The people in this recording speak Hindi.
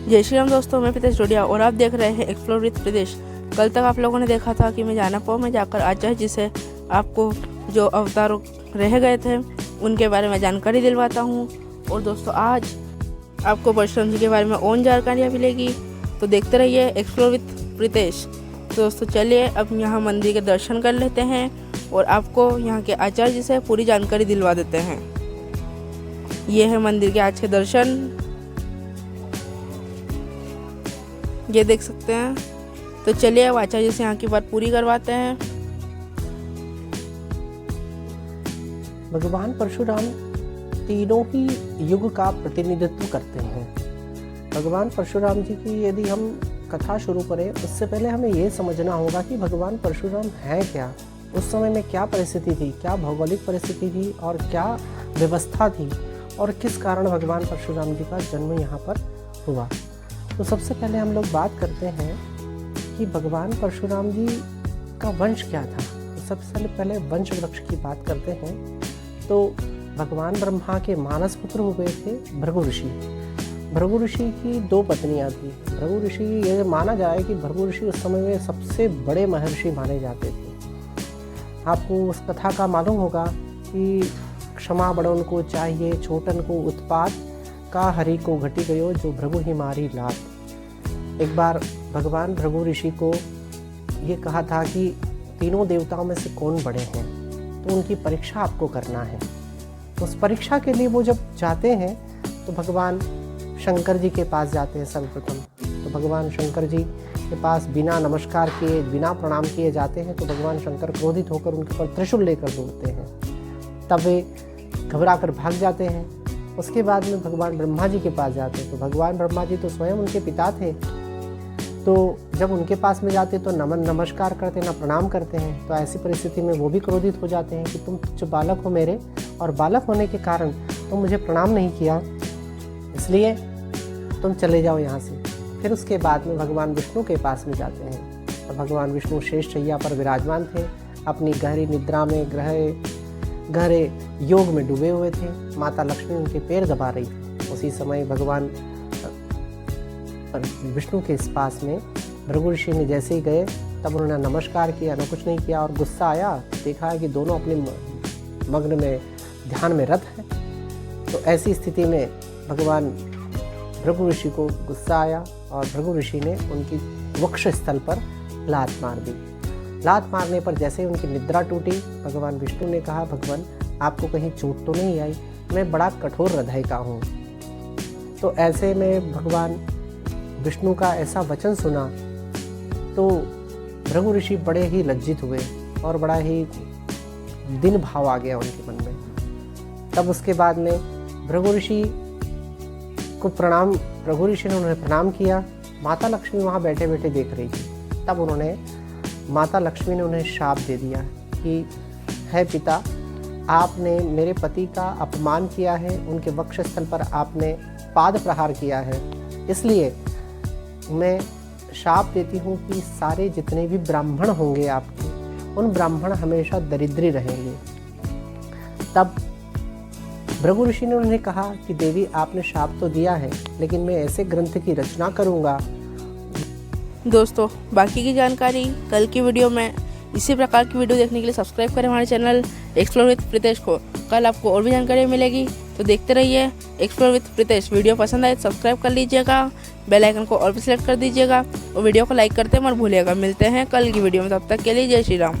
जय श्री राम दोस्तों, मैं प्रीतेश डोडिया और आप देख रहे हैं एक्सप्लोर विद प्रीतेश। कल तक आप लोगों ने देखा था कि मैं जाना पाऊँ में जाकर आचार्य जी से आपको जो अवतारों रह गए थे उनके बारे में जानकारी दिलवाता हूँ। और दोस्तों आज आपको परशुराम जी के बारे में और जानकारियाँ मिलेगी, तो देखते रहिए एक्सप्लोर विद प्रीतेश। तो दोस्तों चलिए अब यहाँ मंदिर के दर्शन कर लेते हैं और आपको यहाँ के आचार्य जी से पूरी जानकारी दिलवा देते हैं। ये है मंदिर के आज के दर्शन, ये देख सकते हैं। तो चलिए अब आचार्य जी से यहाँ की बात पूरी करवाते हैं। भगवान परशुराम तीनों ही युग का प्रतिनिधित्व करते हैं। भगवान परशुराम जी की यदि हम कथा शुरू करें उससे पहले हमें ये समझना होगा कि भगवान परशुराम हैं क्या, उस समय में क्या परिस्थिति थी, क्या भौगोलिक परिस्थिति थी और क्या व्यवस्था थी और किस कारण भगवान परशुराम जी का जन्म यहाँ पर हुआ। तो सबसे पहले हम लोग बात करते हैं कि भगवान परशुराम जी का वंश क्या था। तो सबसे पहले वंश वृक्ष की बात करते हैं। तो भगवान ब्रह्मा के मानस पुत्र हुए थे भृगु ऋषि। भृगु ऋषि की 2 पत्नियां थी। भृगु ऋषि, ये माना जाए कि भृगु ऋषि उस समय में सबसे बड़े महर्षि माने जाते थे। आपको उस कथा का मालूम होगा कि क्षमा बड़ों को चाहिए, छोटन को उत्पात का हरि को घटी गयो, जो भृगु ही मारी लात। एक बार भगवान भृगु ऋषि को ये कहा था कि तीनों देवताओं में से कौन बड़े हैं, तो उनकी परीक्षा आपको करना है। उस परीक्षा के लिए वो जब जाते हैं तो भगवान शंकर जी के पास जाते हैं सर्वप्रथम। तो भगवान शंकर जी के पास बिना नमस्कार किए, बिना प्रणाम किए जाते हैं। तो भगवान शंकर क्रोधित होकर उनके ऊपर त्रिशूल लेकर दौड़ते हैं। तब वे घबरा कर भाग जाते हैं। उसके बाद में भगवान ब्रह्मा जी के पास जाते हैं। तो भगवान ब्रह्मा जी तो स्वयं उनके पिता थे, तो जब उनके पास में जाते तो नमस्कार करते ना प्रणाम करते हैं। तो ऐसी परिस्थिति में वो भी क्रोधित हो जाते हैं कि तुम जो बालक हो मेरे, और बालक होने के कारण तुम मुझे प्रणाम नहीं किया, इसलिए तुम चले जाओ यहाँ से। फिर उसके बाद में भगवान विष्णु के पास में जाते हैं। तो भगवान विष्णु शेष शैया पर विराजमान थे, अपनी गहरी निद्रा में गहरे योग में डूबे हुए थे। माता लक्ष्मी उनके पैर दबा रही थी। उसी समय भगवान विष्णु के इस पास में भृगु ऋषि ने जैसे ही गए तब उन्होंने नमस्कार किया, न कुछ नहीं किया, और गुस्सा आया। देखा है कि दोनों अपने मग्न में ध्यान में रत हैं। तो ऐसी स्थिति में भगवान भृगु ऋषि को गुस्सा आया और भृगु ऋषि ने उनकी वक्ष स्थल पर लात मार दी। लात मारने पर जैसे ही उनकी निद्रा टूटी, भगवान विष्णु ने कहा, भगवान आपको कहीं चोट तो नहीं आई, मैं बड़ा कठोर हृदय का हूँ। तो ऐसे में भगवान विष्णु का ऐसा वचन सुना तो भृगु ऋषि बड़े ही लज्जित हुए और बड़ा ही दिन भाव आ गया उनके मन में। तब उसके बाद में भृगु ऋषि ने उन्हें प्रणाम किया। माता लक्ष्मी वहाँ बैठे बैठे देख रही थी। तब माता लक्ष्मी ने उन्हें शाप दे दिया कि है पिता, आपने मेरे पति का अपमान किया है, उनके वक्षस्थल पर आपने पाद प्रहार किया है, इसलिए मैं शाप देती हूँ कि सारे जितने भी ब्राह्मण होंगे आपके, उन ब्राह्मण हमेशा दरिद्री रहेंगे। तब भृगु ऋषि ने उन्हें कहा कि देवी आपने शाप तो दिया है, लेकिन मैं ऐसे ग्रंथ की रचना करूँगा। दोस्तों बाकी की जानकारी कल की वीडियो में। इसी प्रकार की वीडियो देखने के लिए सब्सक्राइब करें हमारे चैनल एक्सप्लोर विद प्रीतेश को। कल आपको और भी जानकारी मिलेगी, तो देखते रहिए एक्सप्लोर विद प्रीतेश। वीडियो पसंद आए तो सब्सक्राइब कर लीजिएगा, बेल आइकन को और भी सिलेक्ट कर दीजिएगा और वीडियो को लाइक करते मत भूलिएगा। मिलते हैं कल की वीडियो में, तब तक के लिए जय श्री राम।